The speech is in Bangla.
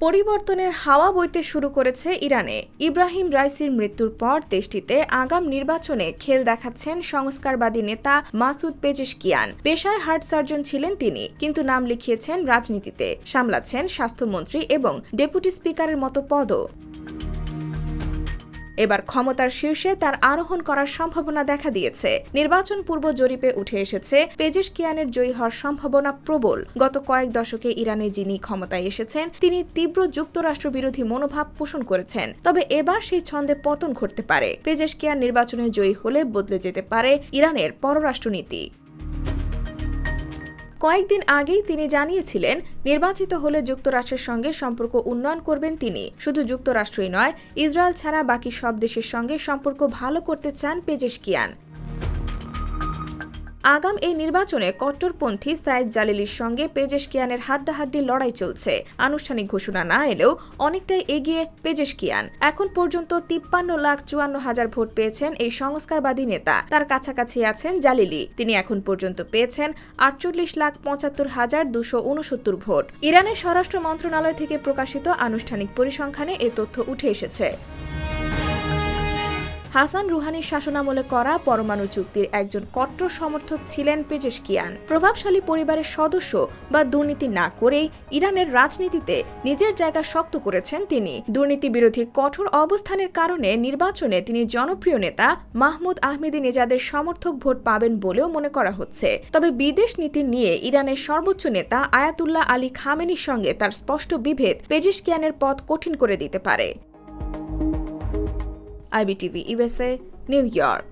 পরিবর্তনের হাওয়া বইতে শুরু করেছে ইরানে। ইব্রাহিম রাইসির মৃত্যুর পর দেশটিতে আগাম নির্বাচনে খেল দেখাচ্ছেন সংস্কারবাদী নেতা মাসুদ পেজেশকিয়ান। পেশায় হার্ট সার্জন ছিলেন তিনি, কিন্তু নাম লিখিয়েছেন রাজনীতিতে, সামলাচ্ছেন স্বাস্থ্যমন্ত্রী এবং ডেপুটি স্পিকারের মতো পদও। এবার ক্ষমতার শীর্ষে তার আরোহণ করার সম্ভাবনা দেখা দিয়েছে। নির্বাচন পূর্ব জরিপে উঠে এসেছে পেজেশকিয়ানের জয়ী হওয়ার সম্ভাবনা প্রবল। গত কয়েক দশকে ইরানে যিনি ক্ষমতায় এসেছেন তিনি তীব্র যুক্তরাষ্ট্র বিরোধী মনোভাব পোষণ করেছেন, তবে এবার সেই ছন্দে পতন ঘটতে পারে। পেজেশকিয়ান নির্বাচনে জয়ী হলে বদলে যেতে পারে ইরানের পররাষ্ট্রনীতি। কয়েকদিন আগেই তিনি জানিয়েছিলেন নির্বাচিত হলে যুক্তরাষ্ট্রের সঙ্গে সম্পর্ক উন্নয়ন করবেন তিনি। শুধু যুক্তরাষ্ট্রই নয়, ইসরায়েল ছাড়া বাকি সব দেশের সঙ্গে সম্পর্ক ভালো করতে চান পেজেশকিয়ান। আগাম এই নির্বাচনে কট্টরপন্থী সাইদ জালিলির সঙ্গে পেজেশকিয়ানের হাড্ডাহাড্ডি লড়াই চলছে। আনুষ্ঠানিক ঘোষণা না এলেও অনেকটাই এগিয়ে পেজেশকিয়ান। এখন পর্যন্ত 53,54,000 ভোট পেয়েছেন এই সংস্কারবাদী নেতা। তার কাছাকাছি আছেন জালিলি, তিনি এখন পর্যন্ত পেয়েছেন 48,75,269 ভোট। ইরানের স্বরাষ্ট্র মন্ত্রণালয় থেকে প্রকাশিত আনুষ্ঠানিক পরিসংখ্যানে এ তথ্য উঠে এসেছে। হাসান রুহানির শাসনামলে করা পরমাণু চুক্তির একজন কট্টর সমর্থক ছিলেন পেজেশকিয়ান। প্রভাবশালী পরিবারের সদস্য বা দুর্নীতি না করেই ইরানের রাজনীতিতে নিজের জায়গা শক্ত করেছেন তিনি। দুর্নীতি বিরোধী কঠোর অবস্থানের কারণে নির্বাচনে তিনি জনপ্রিয় নেতা মাহমুদ আহমেদিনেজাদের সমর্থক ভোট পাবেন বলেও মনে করা হচ্ছে। তবে বিদেশ নীতি নিয়ে ইরানের সর্বোচ্চ নেতা আয়াতুল্লাহ আলী খামেনির সঙ্গে তার স্পষ্ট বিভেদ পেজেশকিয়ানের পথ কঠিন করে দিতে পারে। IBTV USA, New York।